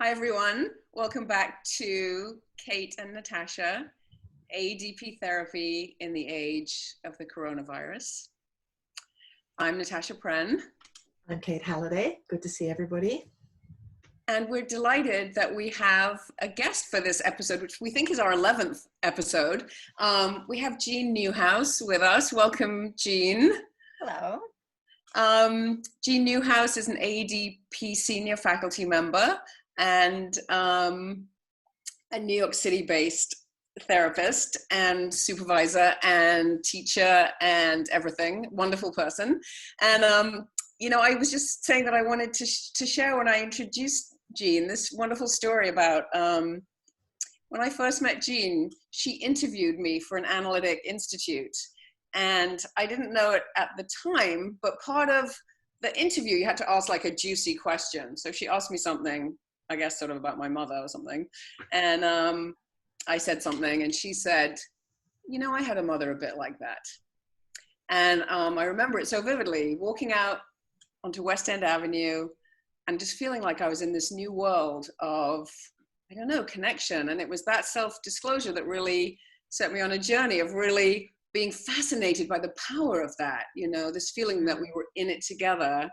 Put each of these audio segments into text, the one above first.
Hi, everyone. Welcome back to Kate and Natasha, ADP Therapy in the Age of the Coronavirus. I'm Natasha Pren. I'm Kate Halliday. Good to see everybody. And we're delighted that we have a guest for this episode, which we think is our 11th episode. We have Jeanne Newhouse with us. Welcome, Jeanne. Hello. Jeanne Newhouse is an ADP senior faculty member and a New York City-based therapist and supervisor and teacher and everything. Wonderful person. And I was just saying that I wanted to share when I introduced Jeanne this wonderful story about when I first met Jeanne. She interviewed me for an analytic institute, and I didn't know it at the time, but part of the interview you had to ask like a juicy question. So she asked me something, I guess sort of about my mother or something, and I said something, and she said, I had a mother a bit like that. And I remember it so vividly, walking out onto West End Avenue and just feeling like I was in this new world of, connection. And it was that self-disclosure that really set me on a journey of really being fascinated by the power of that, this feeling that we were in it together.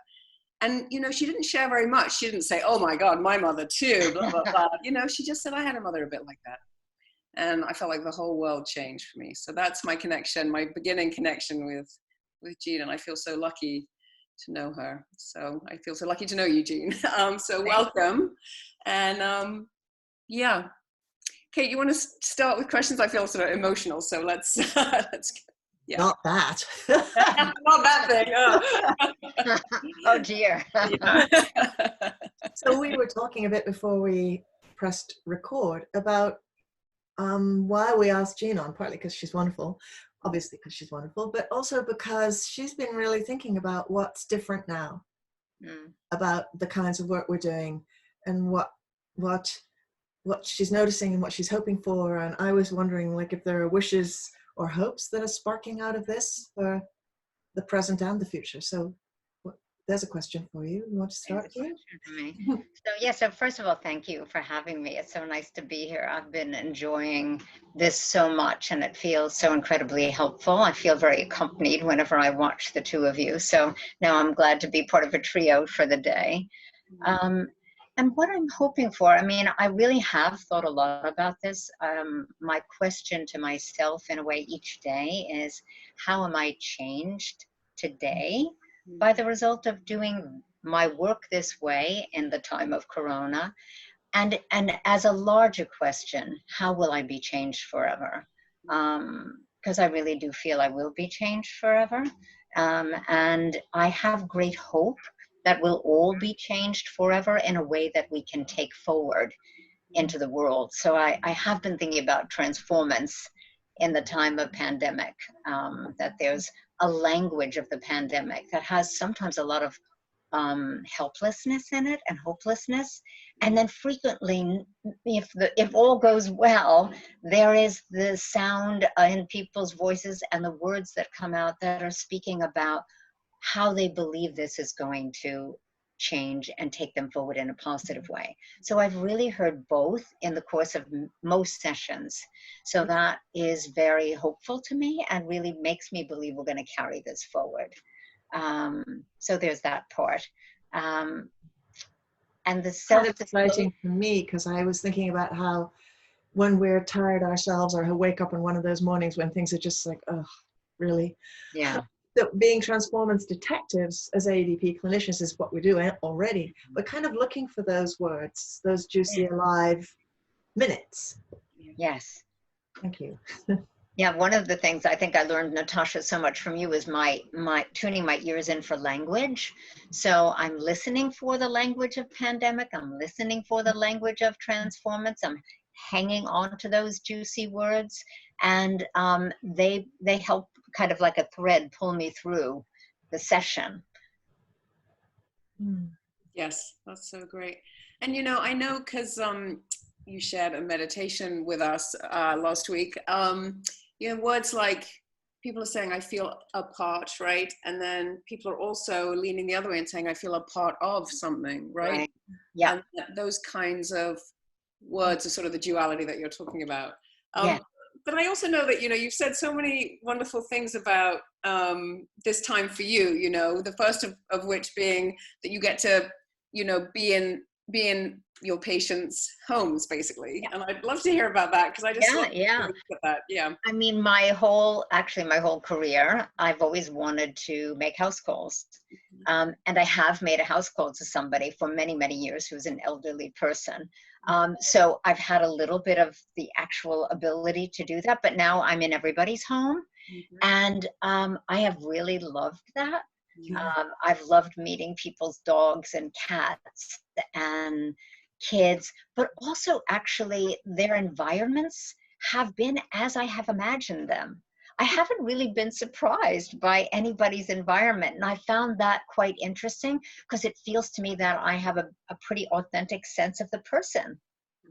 And, she didn't share very much. She didn't say, oh my God, my mother too, blah, blah, blah. She just said, I had a mother a bit like that. And I felt like the whole world changed for me. So that's my connection, my beginning connection with Jeanne. And I feel so lucky to know her. So I feel so lucky to know you, Jeanne. So welcome. And Kate, you want to start with questions? I feel sort of emotional. So let's yeah. Not that. Not that thing. Oh dear. Yeah. So we were talking a bit before we pressed record about why we asked Jeanne on, partly because she's wonderful, obviously because she's wonderful, but also because she's been really thinking about what's different now, about the kinds of work we're doing and what she's noticing and what she's hoping for. And I was wondering, like, if there are wishes or hopes that are sparking out of this for the present and the future. So there's a question for you. You want to start here? So first of all, thank you for having me. It's so nice to be here. I've been enjoying this so much, and it feels so incredibly helpful. I feel very accompanied whenever I watch the two of you. So now I'm glad to be part of a trio for the day. And what I'm hoping for, I really have thought a lot about this. My question to myself in a way each day is, how am I changed today by the result of doing my work this way in the time of Corona? And as a larger question, how will I be changed forever? Because I really do feel I will be changed forever. And I have great hope that we'll all be changed forever in a way that we can take forward into the world. So I have been thinking about transformance in the time of pandemic, that there's a language of the pandemic that has sometimes a lot of helplessness in it and hopelessness. And then frequently, if all goes well, there is the sound in people's voices and the words that come out that are speaking about how they believe this is going to change and take them forward in a positive way. So I've really heard both in the course of most sessions. So that is very hopeful to me and really makes me believe we're going to carry this forward. So there's that part. And the Kind of exciting for me, because I was thinking about how when we're tired ourselves or wake up on one of those mornings when things are just like, oh, really? Yeah. So being transformance detectives as ADP clinicians is what we do already, but kind of looking for those words, those juicy, alive minutes. Yes. Thank you. Yeah, one of the things I think I learned, Natasha, so much from you is my tuning my ears in for language. So I'm listening for the language of pandemic. I'm listening for the language of transformance. I'm hanging on to those juicy words, and they help kind of like a thread pull me through the session. Yes, that's so great. And I know because you shared a meditation with us last week. Words like, people are saying, I feel a part, right? And then people are also leaning the other way and saying, I feel a part of something, right? Yeah. And those kinds of words are sort of the duality that you're talking about. Yeah. But I also know that, you've said so many wonderful things about this time for you, the first of which being that you get to, be in your patients' homes, basically. Yeah. And I'd love to hear about that, because I just love Yeah. that. Yeah. I mean, my whole career, I've always wanted to make house calls. And I have made a house call to somebody for many, many years who's an elderly person. So I've had a little bit of the actual ability to do that, but now I'm in everybody's home. And I have really loved that. I've loved meeting people's dogs and cats and kids, but also actually their environments have been as I have imagined them. I haven't really been surprised by anybody's environment. And I found that quite interesting, because it feels to me that I have a pretty authentic sense of the person.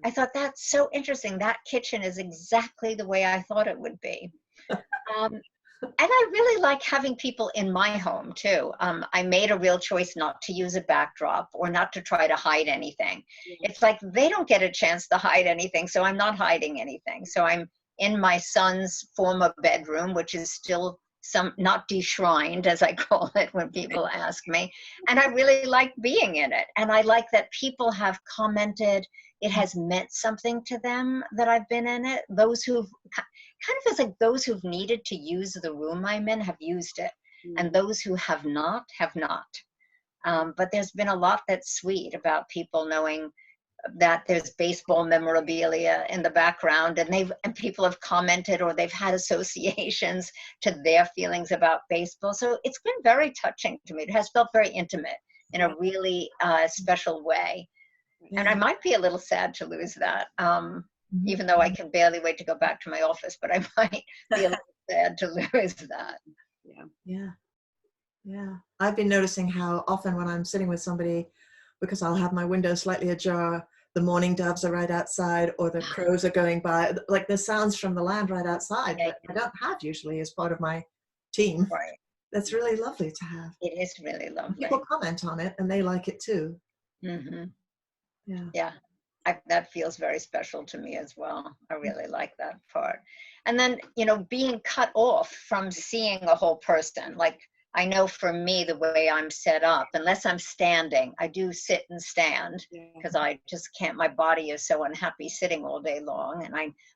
I thought, that's so interesting. That kitchen is exactly the way I thought it would be. And I really like having people in my home too. I made a real choice not to use a backdrop or not to try to hide anything. It's like they don't get a chance to hide anything, so I'm not hiding anything. So I'm in my son's former bedroom, which is still not deshrined, as I call it when people ask me. And I really like being in it. And I like that people have commented it has meant something to them that I've been in it. Those who've kind of feels like those who've needed to use the room I'm in have used it, and those who have not have not. But there's been a lot that's sweet about people knowing that there's baseball memorabilia in the background, and people have commented, or they've had associations to their feelings about baseball. So it's been very touching to me. It has felt very intimate in a really special way. And I might be a little sad to lose that, even though I can barely wait to go back to my office, but I might be a little sad to lose that. Yeah. I've been noticing how often when I'm sitting with somebody, because I'll have my window slightly ajar, the mourning doves are right outside, or the crows are going by, like the sounds from the land right outside that I don't have usually as part of my team. Right. That's really lovely to have. It is really lovely. People comment on it and they like it too. Yeah. That feels very special to me as well. I really like that part. And then, being cut off from seeing a whole person, like I know for me, the way I'm set up, unless I'm standing, I do sit and stand because I just can't, my body is so unhappy sitting all day long. And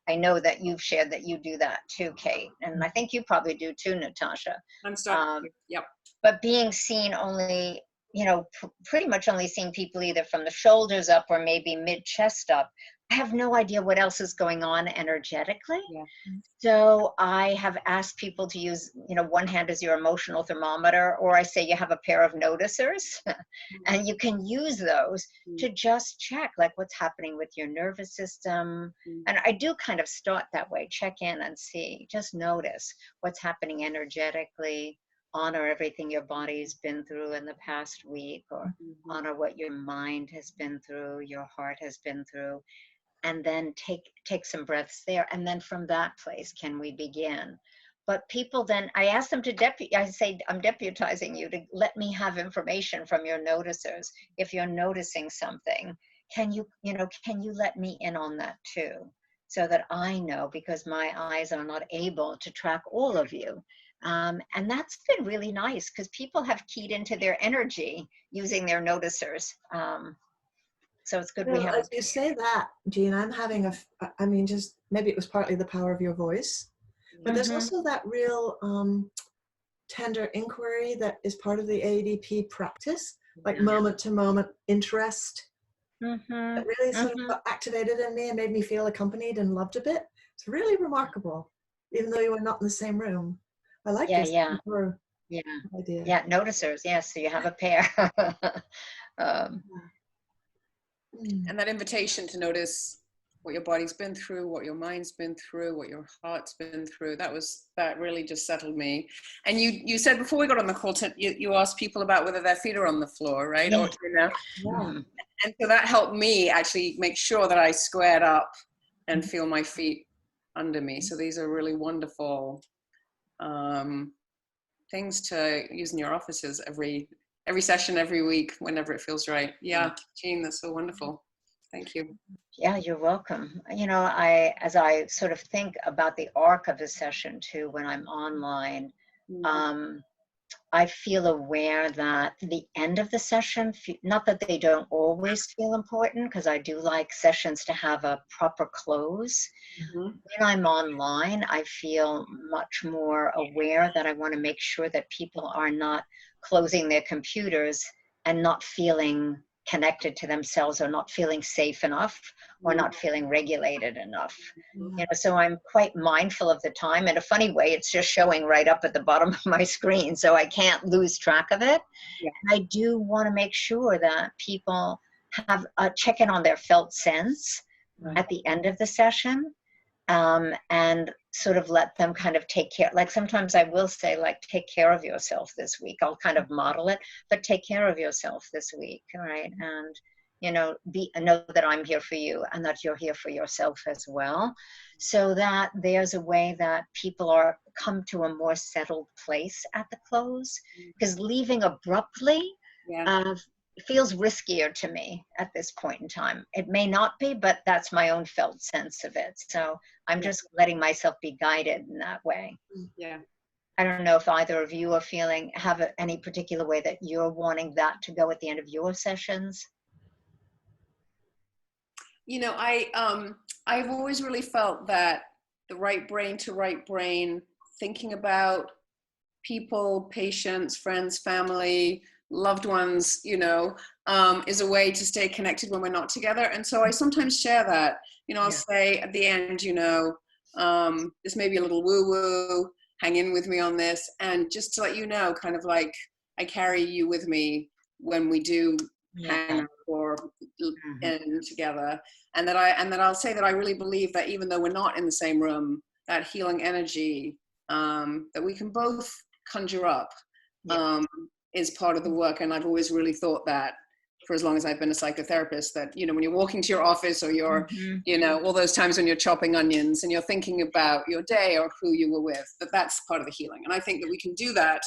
I know that you've shared that you do that too, Kate. And I think you probably do too, Natasha. I'm sorry. Yep. But being seen only, pretty much only seeing people either from the shoulders up or maybe mid-chest up, I have no idea what else is going on energetically. So I have asked people to use, one hand as your emotional thermometer, or I say you have a pair of noticers, and you can use those to just check like what's happening with your nervous system. And I do kind of start that way, check in and see, just notice what's happening energetically. Honor everything your body's been through in the past week, or honor what your mind has been through, your heart has been through, and then take some breaths there. And then from that place, can we begin? But people then, I ask them to I say, I'm deputizing you to let me have information from your noticers. If you're noticing something, can you let me in on that too? So that I know, because my eyes are not able to track all of you. And that's been really nice, because people have keyed into their energy using their noticers. So it's good we have. As you say that, Jeanne, I'm having just maybe it was partly the power of your voice, but there's also that real tender inquiry that is part of the ADP practice, like moment to moment interest. That really sort of got activated in me and made me feel accompanied and loved a bit. It's really remarkable, even though you were not in the same room. I like this. Yeah. Idea. Yeah, noticers. Yes, so you have a pair. And that invitation to notice what your body's been through, what your mind's been through, what your heart's been through, that really just settled me. And you said before we got on the call, you asked people about whether their feet are on the floor, right? Yeah. And so that helped me actually make sure that I squared up and feel my feet under me. So these are really wonderful things to use in your offices every every session, every week, whenever it feels right. Yeah, Jeanne, that's so wonderful. Thank you. Yeah, you're welcome. You know, as I sort of think about the arc of a session too, when I'm online, I feel aware that the end of the session, not that they don't always feel important, because I do like sessions to have a proper close. When I'm online, I feel much more aware that I want to make sure that people are not closing their computers and not feeling connected to themselves, or not feeling safe enough, or not feeling regulated enough. You know, so I'm quite mindful of the time. In a funny way, it's just showing right up at the bottom of my screen, so I can't lose track of it. And I do want to make sure that people have a check in on their felt sense at the end of the session. And sort of let them kind of take care. Like sometimes I will say, like, take care of yourself this week. I'll kind of model it, but take care of yourself this week, right? And, you know, know that I'm here for you, and that you're here for yourself as well, so that there's a way that people come to a more settled place at the close. Because leaving abruptly, feels riskier to me at this point in time. It may not be, but that's my own felt sense of it. So I'm just letting myself be guided in that way. Yeah. I don't know if either of you are have any particular way that you're wanting that to go at the end of your sessions. You know, I've always really felt that the right brain to right brain, thinking about people, patients, friends, family, loved ones, you know, is a way to stay connected when we're not together. And so I sometimes share that, you know, I'll say at the end, you know, this may be a little woo-woo, hang in with me on this. And just to let you know, kind of like, I carry you with me when we do hang out or and together. And that I'll say that I really believe that even though we're not in the same room, that healing energy that we can both conjure up is part of the work. And I've always really thought that for as long as I've been a psychotherapist, that, you know, when you're walking to your office, or you're, you know, all those times when you're chopping onions and you're thinking about your day or who you were with, that's part of the healing. And I think that we can do that.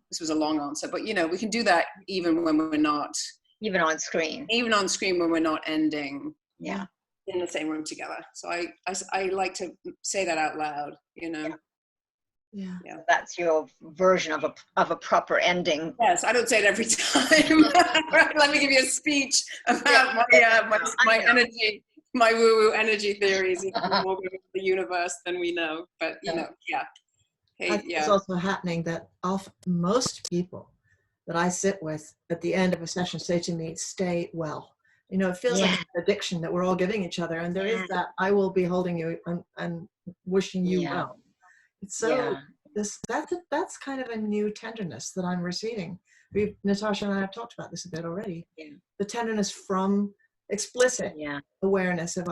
This was a long answer, but, you know, we can do that even when we're not. Even on screen when we're not ending in the same room together. So I like to say that out loud, you know. Yeah. That's your version of a proper ending. Yes, I don't say it every time. Right, let me give you a speech about my energy, my woo-woo energy theories. You know, more of the universe than we know, but you know, Hey, it's also happening that most people that I sit with at the end of a session say to me, "Stay well." You know, it feels like an addiction that we're all giving each other, and there is that I will be holding you and wishing you well. It's so that's kind of a new tenderness that I'm receiving. Natasha and I have talked about this a bit already. The tenderness from explicit awareness of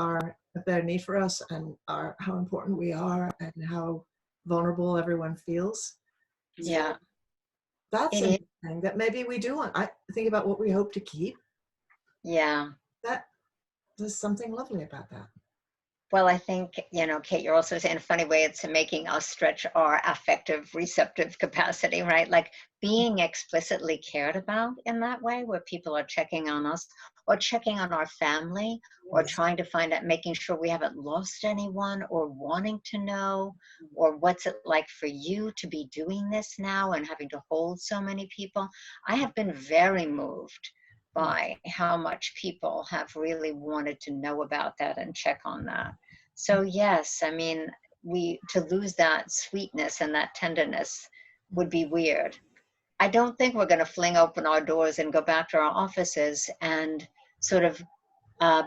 their need for us, and how important we are, and how vulnerable everyone feels. So that's interesting. That maybe we do want. I think about what we hope to keep. That there's something lovely about that. Well, I think, you know, Kate, you're also saying, in a funny way, it's making us stretch our affective receptive capacity, right? Like being explicitly cared about in that way, where people are checking on us or checking on our family, or trying to find out, making sure we haven't lost anyone, or wanting to know, or what's it like for you to be doing this now and having to hold so many people. I have been very moved by how much people have really wanted to know about that and check on that. So yes, I mean, to lose that sweetness and that tenderness would be weird. I don't think we're going to fling open our doors and go back to our offices and sort of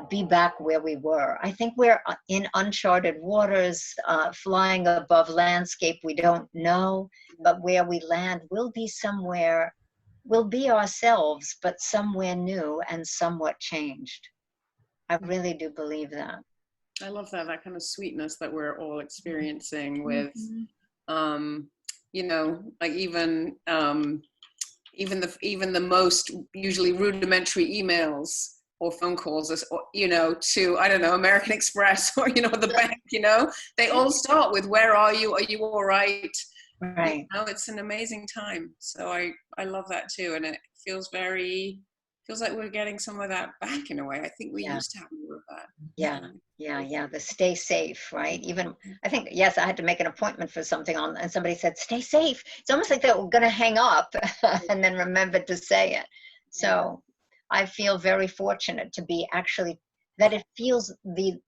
be back where we were. I think we're in uncharted waters, flying above landscape we don't know, but where we land will be somewhere. We'll be ourselves, but somewhere new and somewhat changed. I really do believe that. I love that kind of sweetness that we're all experiencing with, you know, like even the most usually rudimentary emails or phone calls, or, you know, to, I don't know, American Express or, you know, the bank, you know, they all start with, where are you? Are you all right? Right. You know, it's an amazing time. So I love that too. And it feels like we're getting some of that back in a way. I think we Yeah. used to have more of that. Yeah. Yeah. The stay safe, right? Even I think, yes, I had to make an appointment for something and somebody said, stay safe. It's almost like they were going to hang up and then remembered to say it. So I feel very fortunate to be actually, that it feels the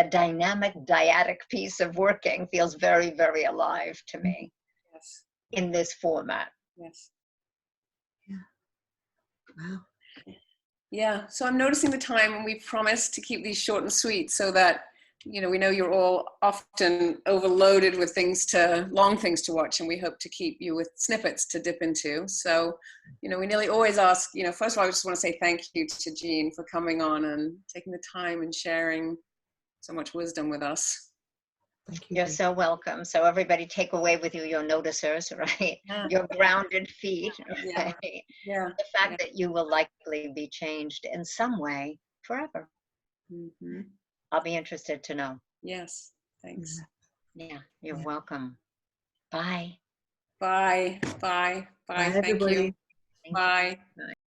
dynamic dyadic piece of working feels very, very alive to me. Yes. In this format. Yes. Yeah. Wow. Yeah. So I'm noticing the time, and we promised to keep these short and sweet so that, you know, we know you're all often overloaded with long things to watch, and we hope to keep you with snippets to dip into. So, you know, we nearly always ask, you know, first of all, I just want to say thank you to Jeanne for coming on and taking the time and sharing so much wisdom with us. Thank you. You're so welcome. So everybody take away with you your noticers, right? Yeah. Your grounded feet, Yeah. right? Yeah. The fact that you will likely be changed in some way forever. Mm-hmm. I'll be interested to know. Yes. Thanks. Yeah, you're welcome. Bye. Bye. Bye. Bye. Bye, Thank everybody. you. Bye. Bye.